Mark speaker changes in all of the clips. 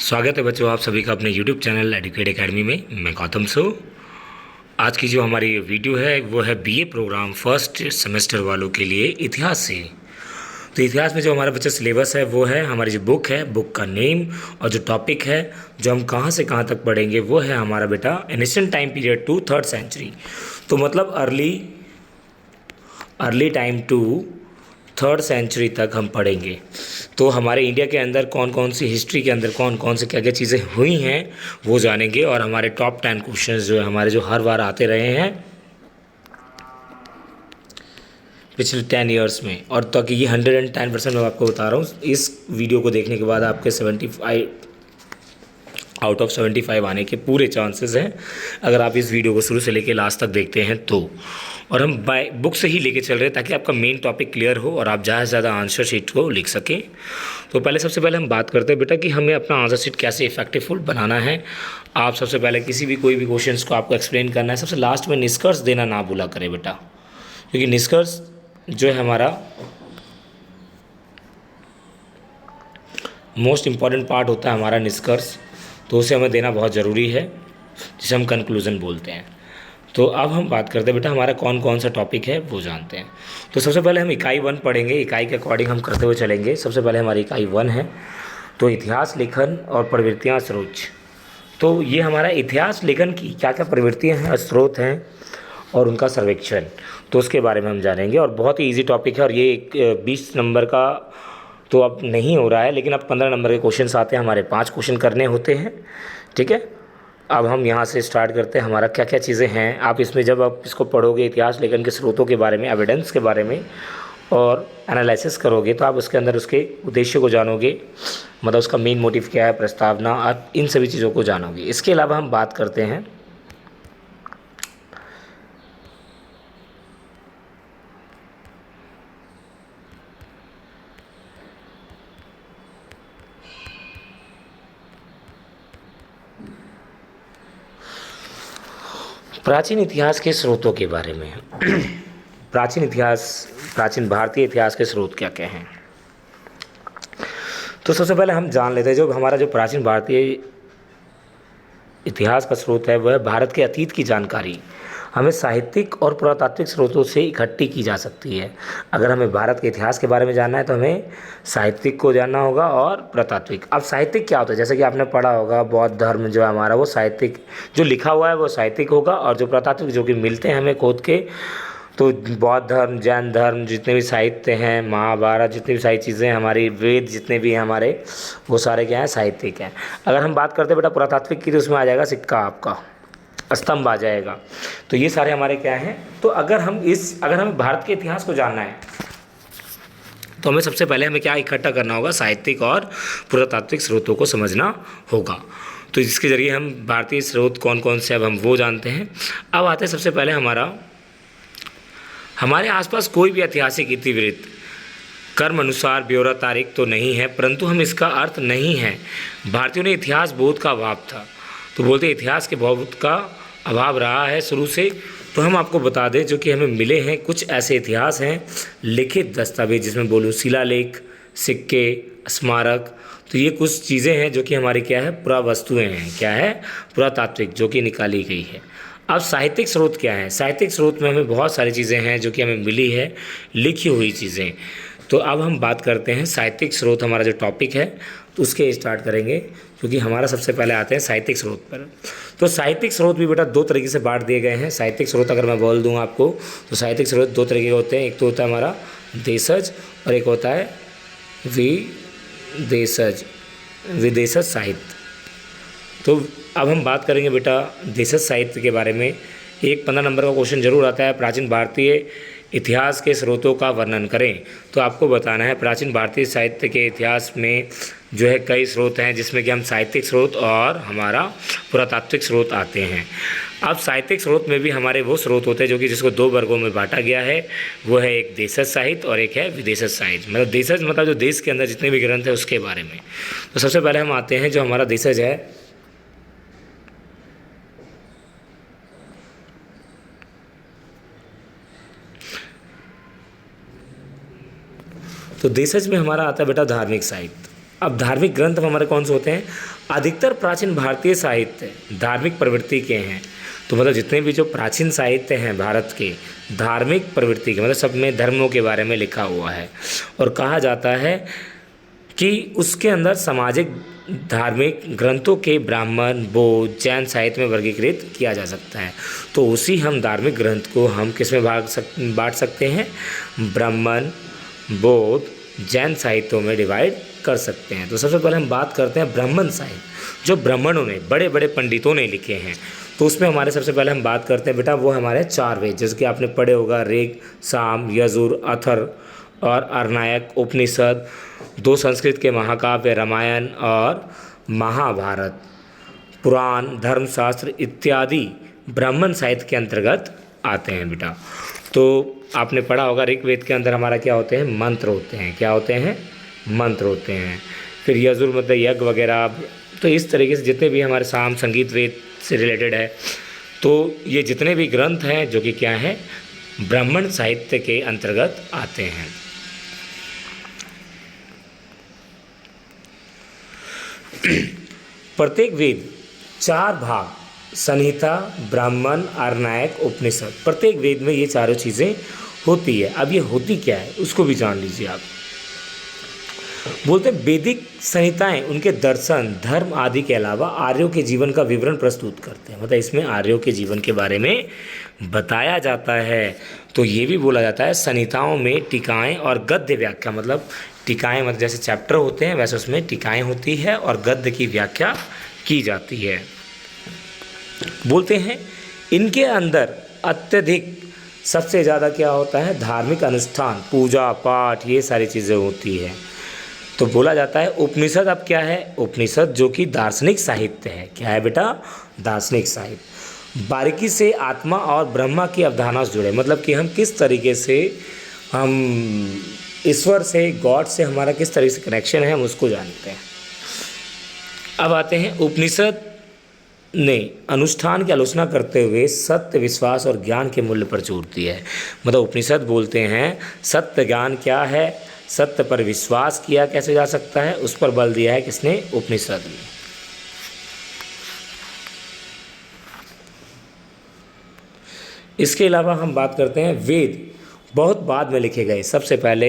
Speaker 1: स्वागत है बच्चों आप सभी का अपने YouTube चैनल एडुकेट एकेडमी में। मैं गौतम सो। आज की जो हमारी वीडियो है वो है बीए प्रोग्राम फर्स्ट सेमेस्टर वालों के लिए इतिहास से। तो इतिहास में जो हमारा बच्चा सिलेबस है वो है हमारी जो बुक है, बुक का नेम और जो टॉपिक है जो हम कहाँ से कहाँ तक पढ़ेंगे वो है हमारा बेटा ancient time period to third century. तो मतलब early time to third century तक हम पढ़ेंगे। तो हमारे इंडिया के अंदर कौन कौन सी हिस्ट्री के अंदर कौन कौन से क्या क्या चीज़ें हुई हैं वो जानेंगे, और हमारे टॉप 10 क्वेश्चंस जो है हमारे जो हर बार आते रहे हैं पिछले 10 ईयर्स में, और तो कि ये 110% मैं आपको बता रहा हूँ। इस वीडियो को देखने के बाद आपके 75 आउट ऑफ 75 आने के पूरे चांसेस हैं अगर आप इस वीडियो को शुरू से लेकर लास्ट तक देखते हैं तो। और हम बाय बुक से ही लेके चल रहे हैं ताकि आपका मेन टॉपिक क्लियर हो और आप ज़्यादा से ज़्यादा आंसर शीट को लिख सकें। तो सबसे पहले हम बात करते हैं बेटा कि हमें अपना आंसर शीट कैसे इफेक्टिवफुल बनाना है। आप सबसे पहले किसी भी कोई भी क्वेश्चन को आपको एक्सप्लेन करना है, सबसे लास्ट में निष्कर्ष देना ना भूला करें बेटा, क्योंकि निष्कर्ष जो है हमारा मोस्ट इम्पॉर्टेंट पार्ट होता है हमारा निष्कर्ष, तो उसे हमें देना बहुत ज़रूरी है, जिसे हम कंक्लूज़न बोलते हैं। तो अब हम बात करते हैं बेटा हमारा कौन कौन सा टॉपिक है वो जानते हैं। तो सबसे पहले हम इकाई 1 पढ़ेंगे, इकाई के अकॉर्डिंग हम करते हुए चलेंगे। सबसे पहले हमारी इकाई 1 है तो इतिहास लेखन और प्रवृत्तियाँ स्रोत। तो ये हमारा इतिहास लेखन की क्या क्या प्रवृत्तियाँ हैं, स्रोत हैं और उनका सर्वेक्षण, तो उसके बारे में हम जानेंगे। और बहुत ही ईजी टॉपिक है, और ये 20 नंबर का तो अब नहीं हो रहा है, लेकिन अब 15 नंबर के क्वेश्चन आते हैं, हमारे 5 क्वेश्चन करने होते हैं। ठीक है, अब हम यहाँ से स्टार्ट करते हैं हमारा क्या क्या चीज़ें हैं। आप इसमें जब आप इसको पढ़ोगे इतिहास लेखन के स्रोतों के बारे में, एविडेंस के बारे में और एनालिसिस करोगे तो आप उसके अंदर उसके उद्देश्य को जानोगे, मतलब उसका मेन मोटिव क्या है, प्रस्तावना, आप इन सभी चीज़ों को जानोगे। इसके अलावा हम बात करते हैं प्राचीन इतिहास के स्रोतों के बारे में। प्राचीन भारतीय इतिहास के स्रोत क्या क्या हैं। तो सबसे पहले हम जान लेते हैं जो हमारा जो प्राचीन भारतीय इतिहास का स्रोत है वह है भारत के अतीत की जानकारी हमें साहित्यिक और पुरातात्विक स्रोतों से इकट्ठी की जा सकती है। अगर हमें भारत के इतिहास के बारे में जानना है तो हमें साहित्यिक को जानना होगा और पुरातात्विक। अब साहित्यिक क्या होता है, जैसे कि आपने पढ़ा होगा बौद्ध धर्म जो है हमारा वो साहित्यिक, जो लिखा हुआ है वो साहित्यिक होगा, और जो पुरातात्विक जो कि मिलते हैं हमें खोद के, तो बौद्ध धर्म, जैन धर्म, जितने भी साहित्य हैं, महाभारत, जितनी भी सारी चीज़ें हमारी, वेद जितने भी हैं हमारे, वो सारे क्या हैं, साहित्यिक हैं। अगर हम बात करते हैं बेटा पुरातात्विक की तो उसमें आ जाएगा सिक्का, आपका स्तंभ आ जाएगा। तो ये सारे हमारे क्या हैं। तो अगर हमें भारत के इतिहास को जानना है तो हमें सबसे पहले हमें क्या इकट्ठा करना होगा, साहित्यिक और पुरातात्विक स्रोतों को समझना होगा। तो जिसके ज़रिए हम भारतीय स्रोत कौन कौन से अब हम वो जानते हैं। अब आते हैं सबसे पहले हमारे आसपास कोई भी ऐतिहासिक इतिवृत्त कर्म अनुसार ब्यौरा तारीख तो नहीं है, परंतु हम इसका अर्थ नहीं है भारतीयों ने इतिहास बोध का अभाव था, तो बोलते इतिहास के बोध का अभाव रहा है शुरू से। तो हम आपको बता दें जो कि हमें मिले हैं कुछ ऐसे इतिहास हैं, लिखित दस्तावेज जिसमें बोलूँ शिलालेख, सिक्के, स्मारक, तो ये कुछ चीज़ें हैं जो कि हमारी क्या है, पुरावस्तुएँ हैं, क्या है, पुरातात्विक, जो कि निकाली गई है। अब साहित्यिक स्रोत क्या है, साहित्यिक स्रोत में हमें बहुत सारी चीज़ें हैं जो कि हमें मिली है, लिखी हुई चीज़ें। तो अब हम बात करते हैं साहित्यिक स्रोत, हमारा जो टॉपिक है तो उसके स्टार्ट करेंगे, क्योंकि हमारा सबसे पहले आते हैं साहित्यिक स्रोत पर। तो साहित्यिक स्रोत भी बेटा 2 तरीके से बांट दिए गए हैं। साहित्यिक स्रोत अगर मैं बोल दूं आपको तो साहित्यिक स्रोत 2 तरीके के होते हैं, एक तो होता है हमारा देशज और एक होता है विदेशज साहित्य। तो अब हम बात करेंगे बेटा देशज साहित्य के बारे में। एक 15 नंबर का क्वेश्चन जरूर आता है, प्राचीन भारतीय इतिहास के स्रोतों का वर्णन करें। तो आपको बताना है प्राचीन भारतीय साहित्य के इतिहास में जो है कई स्रोत हैं, जिसमें कि हम साहित्यिक स्रोत और हमारा पुरातात्विक स्रोत आते हैं। अब साहित्यिक स्रोत में भी हमारे वो स्रोत होते हैं जो कि जिसको 2 वर्गों में बांटा गया है, वो है एक देशज साहित्य और एक है विदेशज साहित्य। मतलब देशज मतलब जो देश के अंदर जितने भी ग्रंथ हैं उसके बारे में। तो सबसे पहले हम आते हैं जो हमारा देशज है, तो देशज में हमारा आता है बेटा धार्मिक साहित्य। अब धार्मिक ग्रंथ हमारे कौन से होते हैं? अधिकतर प्राचीन भारतीय साहित्य धार्मिक प्रवृत्ति के हैं। तो मतलब जितने भी जो प्राचीन साहित्य हैं भारत के, धार्मिक प्रवृत्ति के, मतलब सब में धर्मों के बारे में लिखा हुआ है। और कहा जाता है कि उसके अंदर सामाजिक धार्मिक ग्रंथों के ब्राह्मण, बौद्ध, जैन साहित्य में वर्गीकृत किया जा सकता है। तो उसी हम धार्मिक ग्रंथ को हम किस में बांट सकते हैं? ब्राह्मण, बौद्ध, जैन साहित्यों में डिवाइड कर सकते हैं। तो सबसे पहले हम बात करते हैं ब्राह्मण साहित्य, जो ब्राह्मणों ने, बड़े बड़े पंडितों ने लिखे हैं। तो उसमें हमारे सबसे पहले हम बात करते हैं बेटा, वो हमारे 4 वेद, जैसे कि आपने पढ़े होगा, ऋग, साम, यजुर, अथर्व और आरण्यक, उपनिषद, 2 संस्कृत के महाकाव्य रामायण और महाभारत, पुराण, धर्मशास्त्र इत्यादि ब्राह्मण साहित्य के अंतर्गत आते हैं बेटा। तो आपने पढ़ा होगा ऋग्वेद के अंदर हमारा क्या होते हैं? मंत्र होते हैं। क्या होते हैं? मंत्र होते हैं। फिर यजुर मतलब यज्ञ वगैरह। तो इस तरीके से जितने भी हमारे साम, संगीत, वेद से रिलेटेड है, तो ये जितने भी ग्रंथ हैं जो कि क्या हैं? ब्राह्मण साहित्य के अंतर्गत आते हैं। प्रत्येक वेद 4 भाग, संहिता, ब्राह्मण, आरण्यक, उपनिषद, प्रत्येक वेद में ये चारों चीज़ें होती है। अब ये होती क्या है उसको भी जान लीजिए आप। बोलते हैं वैदिक संहिताएं उनके दर्शन, धर्म आदि के अलावा आर्यों के जीवन का विवरण प्रस्तुत करते हैं। मतलब इसमें आर्यों के जीवन के बारे में बताया जाता है। तो ये भी बोला जाता है संहिताओं में टीकाएं और गद्य व्याख्या, मतलब टीकाएं मतलब जैसे चैप्टर होते हैं वैसे उसमें टीकाएं होती है और गद्य की व्याख्या की जाती है। बोलते हैं इनके अंदर अत्यधिक सबसे ज़्यादा क्या होता है? धार्मिक अनुष्ठान, पूजा पाठ, ये सारी चीज़ें होती है। तो बोला जाता है उपनिषद। अब क्या है? उपनिषद जो कि दार्शनिक साहित्य है। क्या है बेटा? दार्शनिक साहित्य। बारीकी से आत्मा और ब्रह्मा की अवधारणा से जुड़े, मतलब कि हम किस तरीके से, हम ईश्वर से, गॉड से हमारा किस तरीके से कनेक्शन है, हम उसको जानते हैं। अब आते हैं उपनिषद ने अनुष्ठान की आलोचना करते हुए सत्य, विश्वास और ज्ञान के मूल्य पर जोर दिया है। मतलब उपनिषद बोलते हैं सत्य ज्ञान क्या है, सत्य पर विश्वास किया कैसे जा सकता है, उस पर बल दिया है किसने? उपनिषद ने। इसके अलावा हम बात करते हैं वेद बहुत बाद में लिखे गए। सबसे पहले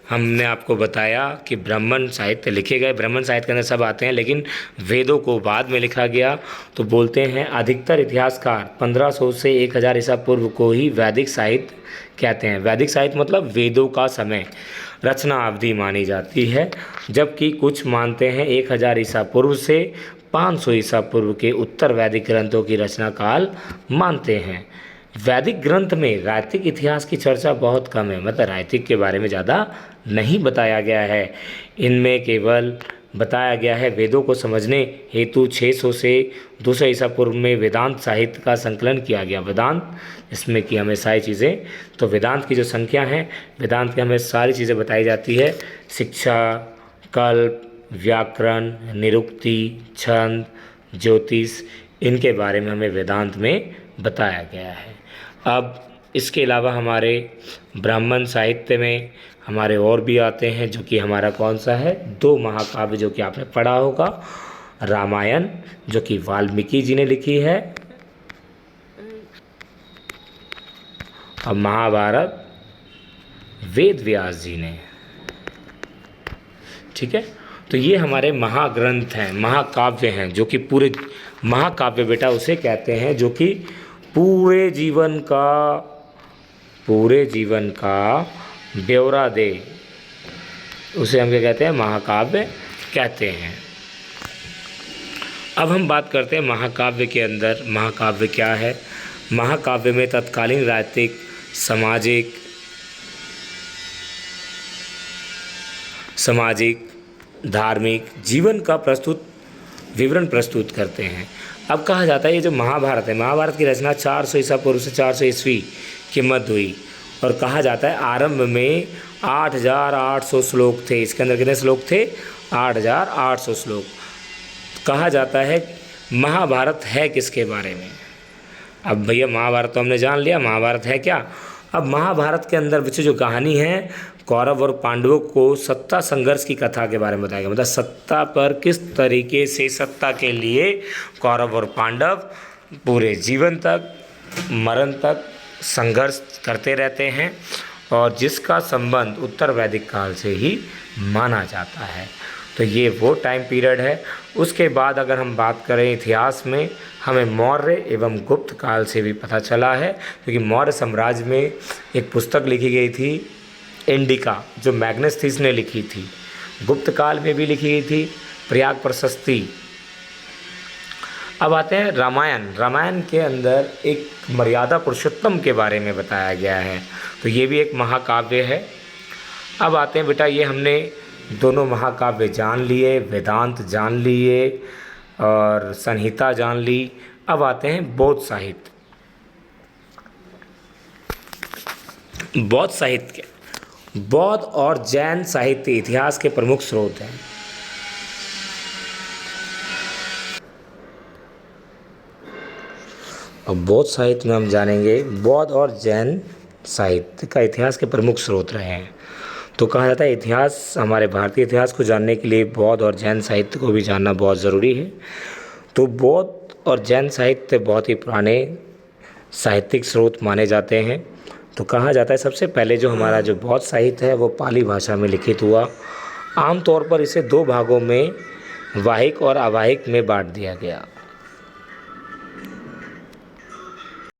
Speaker 1: हमने आपको बताया कि ब्राह्मण साहित्य लिखे गए, ब्राह्मण साहित्य के अंदर सब आते हैं, लेकिन वेदों को बाद में लिखा गया। तो बोलते हैं अधिकतर इतिहासकार 1500 से 1000 ईसा पूर्व को ही वैदिक साहित्य कहते हैं। वैदिक साहित्य मतलब वेदों का समय, रचना अवधि मानी जाती है, जबकि कुछ मानते हैं 1000 ईसा पूर्व से 500 ईसा पूर्व के उत्तर वैदिक ग्रंथों की रचना काल मानते हैं। वैदिक ग्रंथ में राजनीतिक इतिहास की चर्चा बहुत कम है, मतलब राजनीतिक के बारे में ज़्यादा नहीं बताया गया है। इनमें केवल बताया गया है वेदों को समझने हेतु 600 से 200 ईसा पूर्व में वेदांत साहित्य का संकलन किया गया। वेदांत, इसमें कि हमें सारी चीज़ें, तो वेदांत की जो संख्या है, वेदांत की हमें सारी चीज़ें बताई जाती है। शिक्षा, कल्प, व्याकरण, निरुक्ति, छंद, ज्योतिष, इनके बारे में हमें वेदांत में बताया गया है। अब इसके अलावा हमारे ब्राह्मण साहित्य में हमारे और भी आते हैं, जो कि हमारा कौन सा है? 2 महाकाव्य जो कि आपने पढ़ा होगा, रामायण जो कि वाल्मीकि जी ने लिखी है और महाभारत वेद व्यास जी ने। ठीक है, तो ये हमारे महाग्रंथ हैं, महाकाव्य हैं, जो कि पूरे महाकाव्य बेटा उसे कहते हैं जो कि पूरे जीवन का ब्यौरा दे, उसे हम क्या कहते हैं? महाकाव्य कहते हैं। अब हम बात करते हैं महाकाव्य के अंदर महाकाव्य क्या है। महाकाव्य में तत्कालीन राजनीतिक, सामाजिक, धार्मिक जीवन का विवरण प्रस्तुत करते हैं। अब कहा जाता है ये जो महाभारत है, महाभारत की रचना 400 ईसा पूर्व से 400 ईस्वी के मध्य हुई, और कहा जाता है आरंभ में 8800 श्लोक थे। इसके अंदर कितने श्लोक थे? 8800 श्लोक। कहा जाता है महाभारत है किसके बारे में? अब भैया महाभारत तो हमने जान लिया, महाभारत है क्या। अब महाभारत के अंदर बच्चे जो कहानी है कौरव और पांडवों को सत्ता संघर्ष की कथा के बारे में बताया गया, मतलब सत्ता पर किस तरीके से सत्ता के लिए कौरव और पांडव पूरे जीवन तक, मरण तक संघर्ष करते रहते हैं, और जिसका संबंध उत्तर वैदिक काल से ही माना जाता है। तो ये वो टाइम पीरियड है। उसके बाद अगर हम बात करें इतिहास में, हमें मौर्य एवं गुप्त काल से भी पता चला है, क्योंकि मौर्य साम्राज्य में एक पुस्तक लिखी गई थी इंडिका, जो मैग्नेस्थीस ने लिखी थी। गुप्त काल में भी लिखी गई थी प्रयाग प्रशस्ति। अब आते हैं रामायण। रामायण के अंदर एक मर्यादा पुरुषोत्तम के बारे में बताया गया है, तो ये भी एक महाकाव्य है। अब आते हैं बेटा, ये हमने दोनों महाकाव्य जान लिए, वेदांत जान लिए और संहिता जान ली। अब आते हैं बौद्ध साहित्य। बौद्ध साहित्य, बौद्ध और जैन साहित्य इतिहास के प्रमुख स्रोत हैं। और बौद्ध साहित्य में हम जानेंगे बौद्ध और जैन साहित्य का इतिहास के प्रमुख स्रोत रहे हैं। तो कहा जाता है इतिहास, हमारे भारतीय इतिहास को जानने के लिए बौद्ध और जैन साहित्य को भी जानना बहुत ज़रूरी है। तो बौद्ध और जैन साहित्य बहुत ही पुराने साहित्यिक स्रोत माने जाते हैं। तो कहा जाता है सबसे पहले जो हमारा जो बौद्ध साहित्य है वो पाली भाषा में लिखित हुआ। आमतौर पर इसे दो भागों में, वाहिक और अवाहिक में बांट दिया गया।